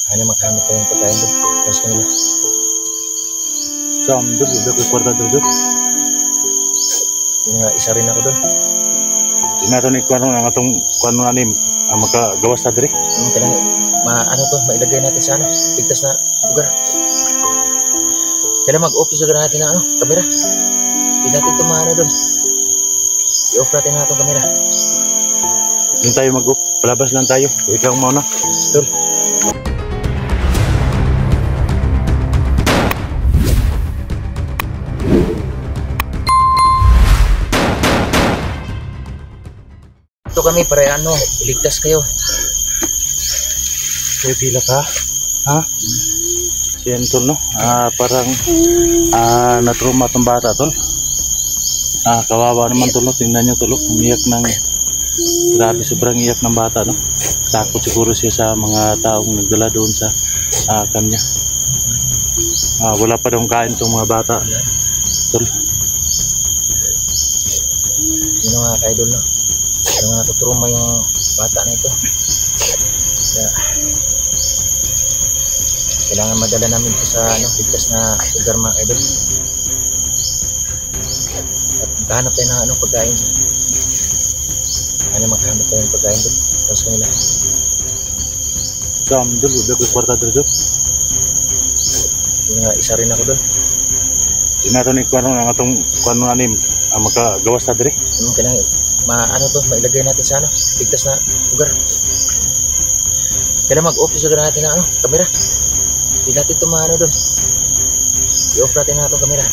Hanya makahanap tayo ng pagkain doon. Tapos kanila. Sam, doon, udah ke kwarta doon. Yung nga, isa rin ako doon. Di nato ni kuano ang atong kuano anim ang makagawas ta diri. Kailangan, ano to, mailagay natin sa ano, ligtas na lugar. Kailangan mag-off yung natin na ano, kamera. Hindi natin ito maano doon. I-off natin na itong kamera. Hindi tayo mag-off. Palabas lang tayo. Ikaw mauna. Doon. Ito kami para ano, iligtas kayo. Kaya pila ka? Ha? Siyan tol, no? Parang natruma tong bata tol. Kawawa naman tol, no? Tingnan nyo tol, umiyak ng grabe, sobrang iyak ng bata, no? Takot siguro siya sa mga taong nagdala doon sa kanya. Wala pa daw kain tong mga bata tol. Yun ang mga ka-idol, no? Ano nga natutruma yung bata na ito. Kaya, kailangan madala namin ito sa ano, ligtas na lugar, mga ka-idol. At maghahanap tayo ng anong pagkain. Ano, maghahanap tayo ng pagkain doon. Tapos kanila. Sam, doon, udah ke kwarta doon. Yung nga, isa rin ako doon. Di nato ni kuano ang atong kuano anim ang makagawas ta diri. Kailangan, ano to, mailagay natin sa ano, ligtas na lugar. Kailangan mag-off yung natin na ano, kamera. Hindi natin ito maano doon. I-off natin na itong kamera.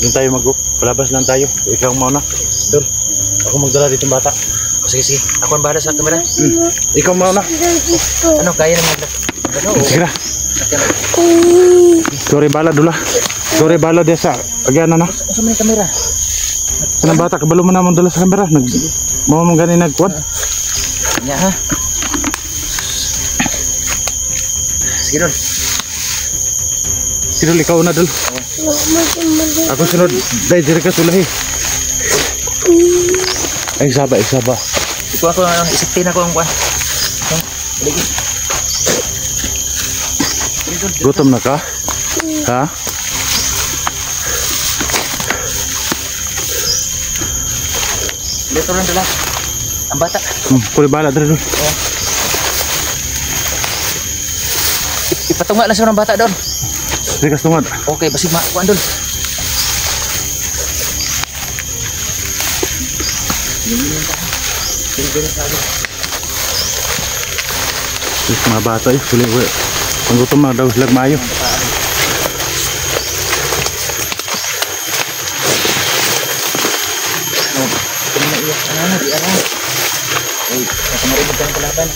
Hindi tayo mag-off. Palabas lang tayo. Ikaw mauna. Doon. Ako magdala dito bata. Sige, sige. Ako ang bahala sa kamera. Ikaw mauna. Ano, kaya naman. Ano, sige na. Sorry bala dula. Sorry bala dia sa agana na. Asa may kamera? Kanang bata kabalo mo namon dala sa kamera. Mao man gani nagkuan. Nya ha. Sige dol. Sige dol, ikaw na dol. Ako sunod. Dai diri ka sulahi. Ay saba. Ito ako isipin ako ang kuan. Lagi. Gutom na ka? Ha? Dito lang dala. Ang bata. Kuli bala dali dol. Ipatunga lang sa ng bata doon. Sige kas tungod. Okay, basig makuan doon. Terus mga bata kuli ang gutom na daw sila mayo. Di alam. Uy, nakamarimod ka ng kalaban.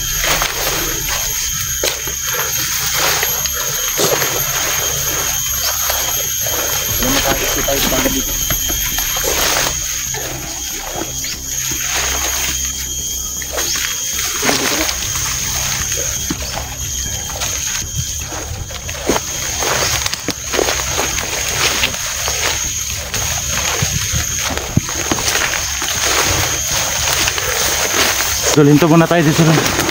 Hindi makakisi tayo sa panggabi. Dol, hinto muna tayo dito rin.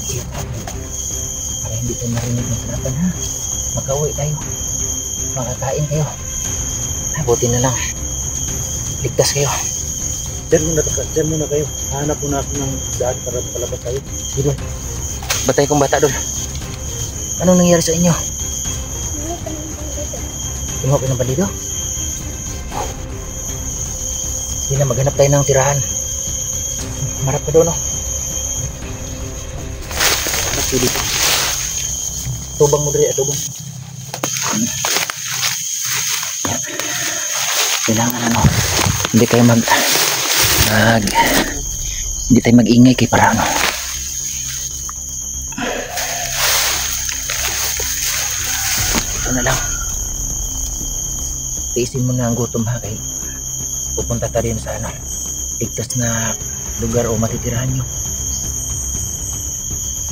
Iyan natin. Para hindi tayo marinig ng kalaban ha. Mag-away tayo. Makakain kayo. Buti na lang. Ligtas kayo. Diyan muna kayo. Hanap muna ako ng daan para makalabas tayo. Sige doon. Batay kong bata doon. Anong nangyari sa inyo? Kinuha ko ng bandido? Sige na, maghanap tayo ng tirahan. Marap ka doon, no? Sige. Tubang mo dali, tubang. Kailangan ano, hindi tayo hindi tayo mag-ingay kay para ano. Ito na lang. Tiisin mo na ang gutom ha, kay pupunta ka rin sa ano, ligtas na lugar o matitirahan nyo.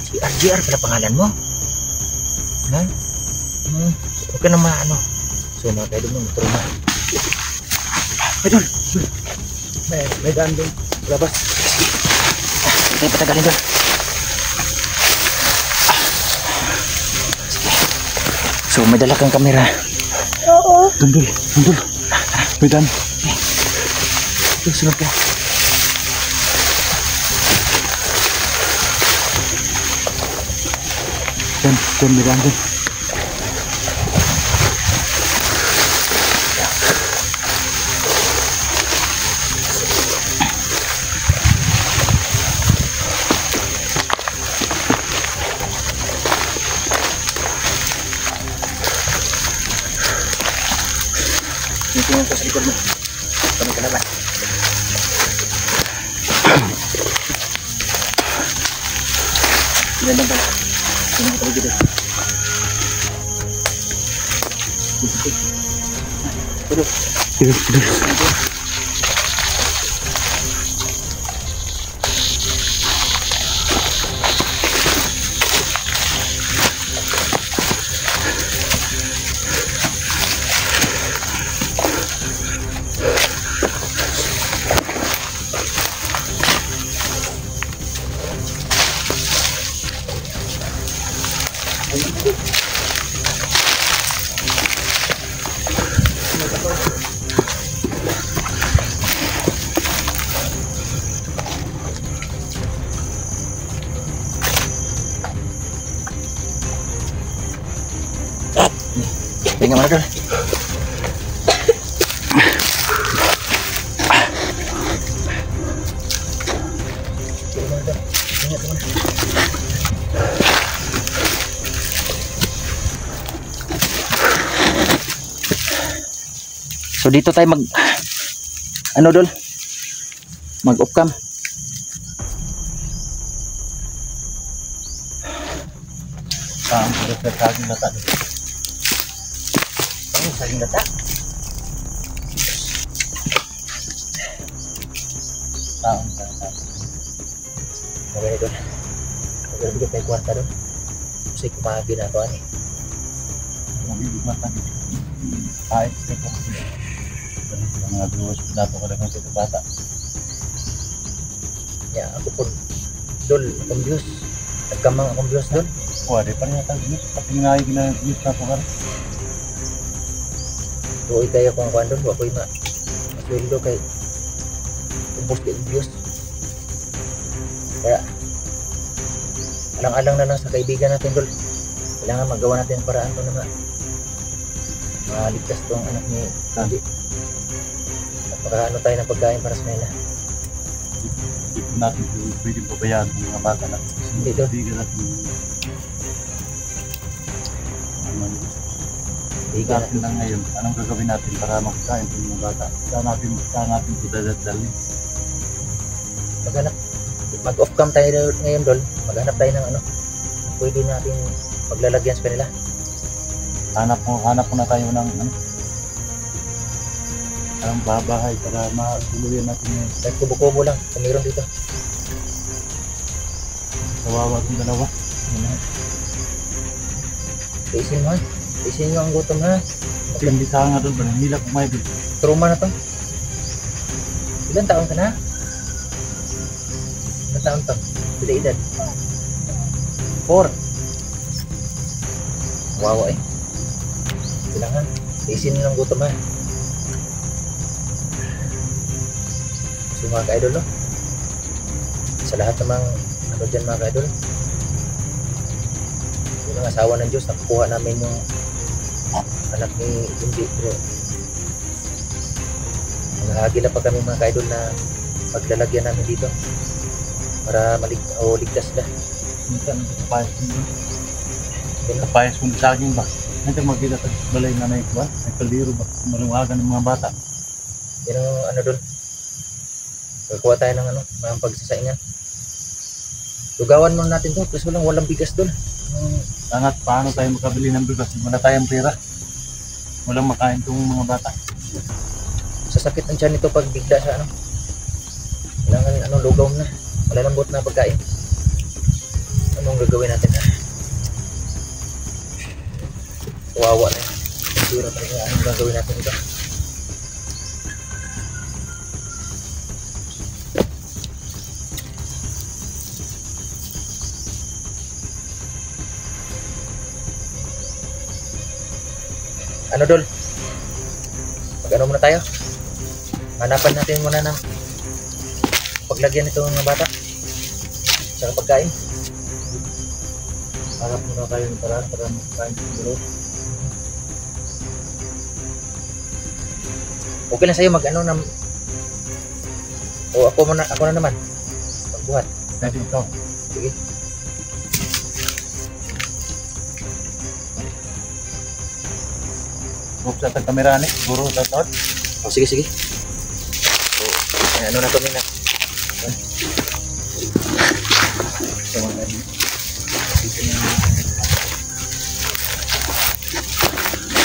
Si RGR pala pangalan mo? Ha? Huwag ka na maano. So mga tayo doon, turma. Ay doon! May daan doon. Labas. Hindi tayo patagalin doon. Sige. So may dala kang kamera. Oo. Tundol. May daan. Sunod ka. Doon, may daan doon. Tingnan ko sa likod mo. Kami kalaban. Tingnan lang pala. Tingnan ko tayo dito. Tidur. Tingnan mo na doon. So dito tayo ano dol? Mag-off cam. Saan ko sa saging lata. Saging lata. Saan. Maganda doon. Maganda tayo kwarta doon. Kasi kumagi na ito ani. Mabibig mata dito. Kahit ko. Mga viewers nato ko lang sa bata. Ya, ako po dol, akong views. Nagkamang akong views doon. Wala pa rin natin views. Pati nga yung views na po ka rin. Tuoy kayo kung kuhan doon. Ako'y masweldo kay ubos yung views. Kaya alang-alang na lang sa kaibigan natin dol. Kailangan magawa natin paraan to na maligtas tong anak ni Sandy. At makaano tayo ng pagkain para sa kanila. Dito natin pwedeng pabayaan ng mga bata natin. Dito? Hindi natin Kaibigan natin lang ngayon. Anong gagawin natin para makakain ng mga bata? Saan natin ito dadalhin? Mag-off cam tayo ngayon dol. Maghanap tayo ng ano. Pwede natin paglalagyan sa kanila. Hanap mo na tayo ng ang babahay para matuluyan natin yung Kahit kubo-kubo lang. Kung meron dito. kawawa ng dalawa. Isin mo ha. Isin nyo ang gutom ha. Kasi hindi sa nga doon, hindi lang kumaibig. Trauma na to. Ilan taon ka na? Ilan taon to? Sila edad? 4. Wawa eh. Kailangan, isin lang gutom ha. So mga ka-idol, no? Sa lahat namang ano dyan mga ka-idol, yung mga asawa ng Diyos, nakukuha namin yung anak ni Junji. Pero nahagila pa kami mga ka-idol na paglalagyan namin dito para ligtas na. Minsan, kapayas kung sa akin ba? Nandiyan magkita sa balay na may kuwan, may kaldero ba? Maluwagan ng mga bata. Yan ang ano doon. Pagkuha tayo ng ano, mga pagsasaingan. Lugawan muna natin to, kasi walang bigas doon. Sangat, paano tayo makabili ng bigas? Wala tayong pera. Walang makain tong mga bata. Sasakit ng tiyan nito pag bigla sa ano. Kailangan ano, lugaw na. Malalambot na pagkain. Anong gagawin natin ha? Kawawa na yun. Sira talaga anong gagawin natin ito. Ano Dol? Mag-ano muna tayo? Hanapan natin muna ng paglagyan ito ng bata sa pagkain. Harap muna tayo ng paraan para makain ng gulot. Okay lang sa'yo mag-ano na o ako na naman magbuhat. Pwede ikaw. Sige. Huwag sa kamera ni, guro sa tawad. O sige. So, ano na kami na.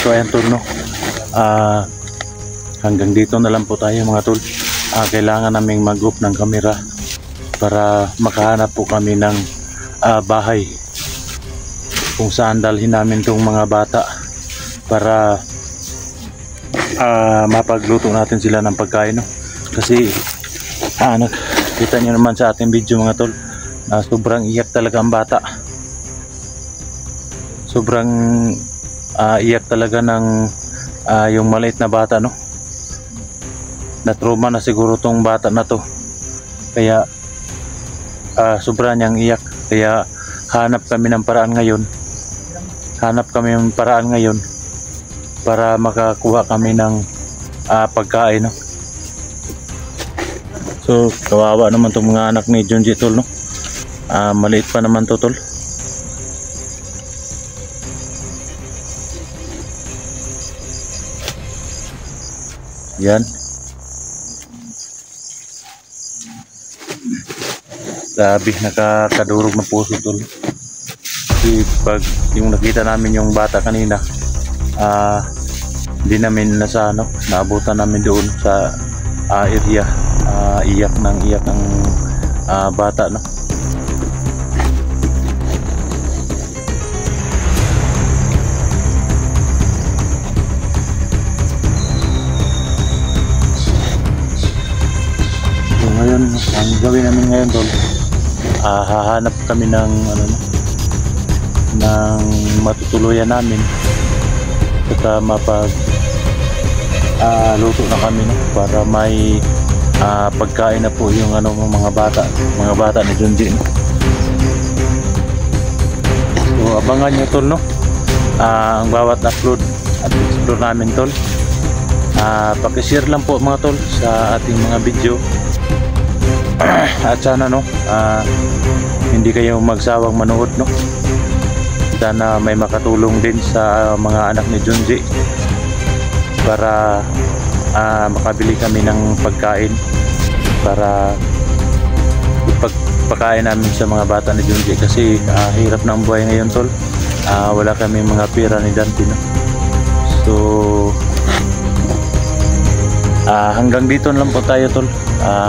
So ayan tol, no? Hanggang dito na lang po tayo mga tol. Kailangan naming mag-off ng kamera para makahanap po kami ng bahay kung saan dalhin namin itong mga bata para mapagluto natin sila ng pagkain, no? Kasi kita nyo naman sa ating video mga tol, sobrang iyak talaga ang bata. Sobrang iyak talaga ng yung maliit na bata, no? Na trauma na siguro tong bata na to, kaya sobra niyang iyak. Kaya hanap kami ng paraan ngayon para makakuha kami ng pagkain, no? So kawawa naman tong mga anak ni Junji tol, no? Maliit pa naman to tol. Yan. Grabe, nakakadurog ng puso tol. Kasi pag yung nakita namin yung bata kanina, hindi namin naabutan namin doon sa area. Iyak ng bata, no? So ngayon, ang gawin namin ngayon tol, hahanap kami ng matutuluyan namin at luto na kami, no? Para may pagkain na po yung mga bata ni Junji, no? So abangan nyo tol, no? Ang bawat upload at explore namin tol. Pakishare lang po mga tol sa ating mga video. At sana, no, hindi kayo magsawang manood, no? Sana may makatulong din sa mga anak ni Junji para makabili kami ng pagkain para ipagpakain namin sa mga bata ni Junji. Kasi hirap ng buhay ngayon tol. Wala kami mga pera ni Dante, no? So hanggang dito lang po tayo tol.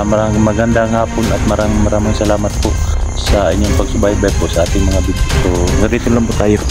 Maraming magandang hapon at maraming salamat po sa inyong pagsubaybay po sa ating mga video. So ganito lang po tayo.